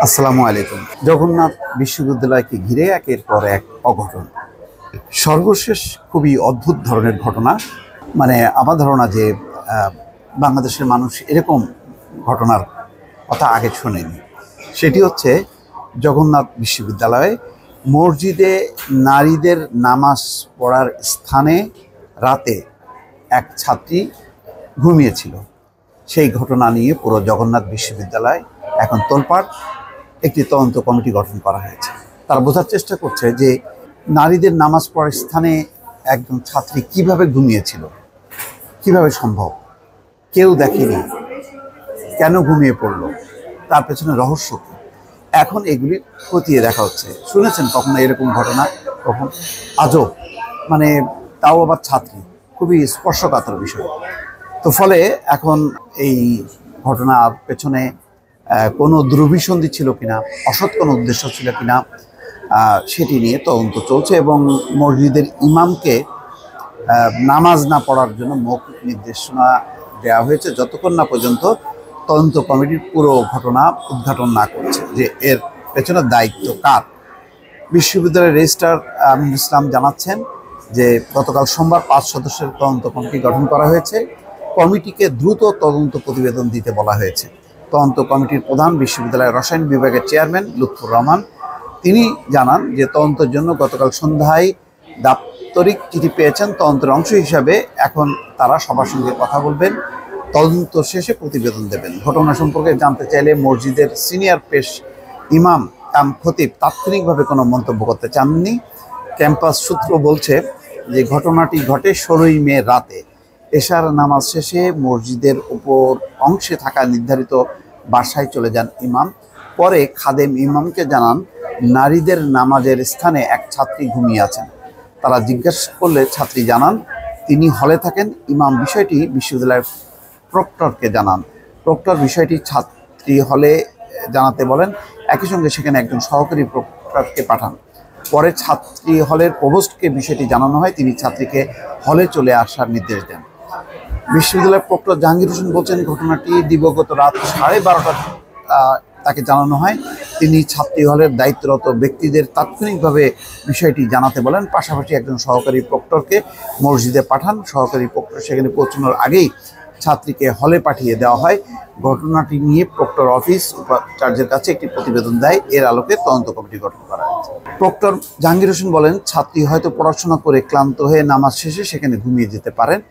আসসালামু আলাইকুম। জগন্নাথ বিশ্ববিদ্যালয়কে ঘিরে একের পর এক অঘটন। সর্বশেষ খুবই অদ্ভুত ধরনের ঘটনা। আমার ধারণা যে বাংলাদেশের মানুষ এরকম ঘটনার কথা আগে শোনেনি। সেটি হচ্ছে জগন্নাথ বিশ্ববিদ্যালয়ে মসজিদে নারীদের নামাজ পড়ার স্থানে রাতে এক ছাত্রী ঘুমিয়েছিল। সেই ঘটনা নিয়ে পুরো জগন্নাথ বিশ্ববিদ্যালয় এখন তোলপাড়। একটি তদন্ত কমিটি গঠন করা হয়েছে। তারা বোঝার চেষ্টা করছে যে নারীদের নামাজ পড়ার স্থানে একজন ছাত্রী কিভাবে ঘুমিয়েছিল, কিভাবে সম্ভব, কেউ দেখেনি, কেন ঘুমিয়ে পড়লো, তার পেছনে রহস্য কী। এখন এগুলি খতিয়ে দেখা হচ্ছে। শুনেছেন কখনো এরকম ঘটনা? কখন? আজব, তাও আবার ছাত্রী, খুবই স্পর্শকাতর বিষয়। তো ফলে এখন এই ঘটনার পেছনে কোনো দুরভিসন্ধি ছিল কিনা, অসৎ কোনো উদ্দেশ্য ছিল কিনা, সেটি নিয়ে তদন্ত চলছে এবং মসজিদের ইমামকে নামাজ না পড়ার জন্য মৌখিক নির্দেশনা দেওয়া হয়েছে, যতক্ষণ না পর্যন্ত তদন্ত কমিটির পুরো ঘটনা উদ্ঘাটন না করছে যে এর পেছনে দায়িত্ব কার। বিশ্ববিদ্যালয়ের রেজিস্ট্রার আমিনুল ইসলাম জানাচ্ছেন যে গতকাল সোমবার 5 সদস্যের তদন্ত কমিটি গঠন করা হয়েছে। কমিটিকে দ্রুত তদন্ত প্রতিবেদন দিতে বলা হয়েছে। তদন্ত কমিটির প্রধান বিশ্ববিদ্যালয়ের রসায়ন বিভাগের চেয়ারম্যান লুৎফুর রহমান, তিনি জানান যে তদন্তের জন্য গতকাল সন্ধ্যায় দাপ্তরিক চিঠি পেয়েছেন। তদন্তের অংশ হিসাবে এখন তারা সবার সঙ্গে কথা বলবেন, তদন্ত শেষে প্রতিবেদন দেবেন। ঘটনা সম্পর্কে জানতে চাইলে মসজিদের সিনিয়র পেশ ইমাম কাম খতিব তাৎক্ষণিকভাবে কোনো মন্তব্য করতে চাননি। ক্যাম্পাস সূত্র বলছে যে ঘটনাটি ঘটে 16ই মে রাতে। এশার নামাজ শেষে মসজিদের উপর অংশে থাকা নির্ধারিত বাসায় চলে যান ইমাম। পরে খাদেম ইমামকে জানান নারীদের নামাজের স্থানে এক ছাত্রী ঘুমিয়ে আছেন। তারা জিজ্ঞাসা করলে ছাত্রী জানান তিনি হলে থাকেন। ইমাম বিষয়টি বিশ্ববিদ্যালয়ের প্রক্টরকে জানান। প্রক্টর বিষয়টি ছাত্রী হলে জানাতে বলেন। একই সঙ্গে সেখানে একজন সহকারী প্রক্টরকে পাঠান। পরে ছাত্রী হলের প্রভোস্টকে বিষয়টি জানানো হয়। তিনি ছাত্রীকে হলে চলে আসার নির্দেশ দেন। বিশ্ববিদ্যালয়ের প্রক্টর জাহাঙ্গীর হোসেন বলছেন ঘটনাটি দিবাগত রাত 12:30 তাকে জানানো হয়। তিনি ছাত্রী হলের দায়িত্বরত ব্যক্তিদের তাৎক্ষণিকভাবে বিষয়টি জানাতে বলেন। পাশাপাশি একজন সহকারী প্রক্টরকে মসজিদে পাঠান। সহকারী প্রক্টর সেখানে পৌঁছানোর আগেই ছাত্রীকে হলে পাঠিয়ে দেওয়া হয়। ঘটনাটি নিয়ে প্রক্টর অফিস উপাচার্যের কাছে একটি প্রতিবেদন দেয়। এর আলোকে তদন্ত কমিটি গঠন করা হয়েছে। প্রক্টর জাহাঙ্গীর হোসেন বলেন ছাত্রী হয়তো পড়াশোনা করে ক্লান্ত হয়ে নামাজ শেষে সেখানে ঘুমিয়ে যেতে পারেন,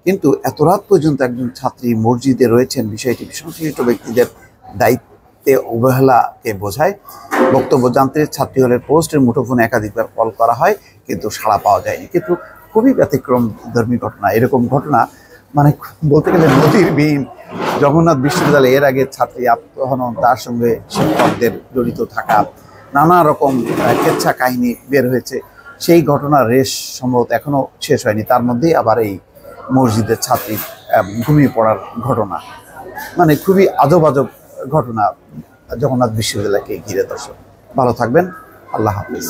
কিন্তু এত রাত পর্যন্ত একজন ছাত্রী মসজিদে রয়েছেন, বিষয়টি সংশ্লিষ্ট ব্যক্তিদের দায়িত্বে অবহেলাকে বোঝায়। বক্তব্য জানতে ছাত্রী হলের পোস্টের মুঠোফোনে একাধিকবার কল করা হয়, কিন্তু সাড়া পাওয়া যায়নি। কিন্তু খুবই ব্যতিক্রম ধর্মী ঘটনা। এরকম ঘটনা বলতে গেলে নজিরবিহীন। জগন্নাথ বিশ্ববিদ্যালয়ে এর আগে ছাত্রী আত্মহনন, তার সঙ্গে শিক্ষকদের জড়িত থাকা নানা রকম কেচ্ছা কাহিনী বের হয়েছে। সেই ঘটনার রেশ সম্ভবত এখনও শেষ হয়নি। তার মধ্যেই আবার এই মসজিদের ছাত্রী ঘুমিয়ে পড়ার ঘটনা। খুবই আজব আজব ঘটনা জগন্নাথ বিশ্ববিদ্যালয়কে ঘিরে। দর্শক ভালো থাকবেন। আল্লাহ হাফিজ।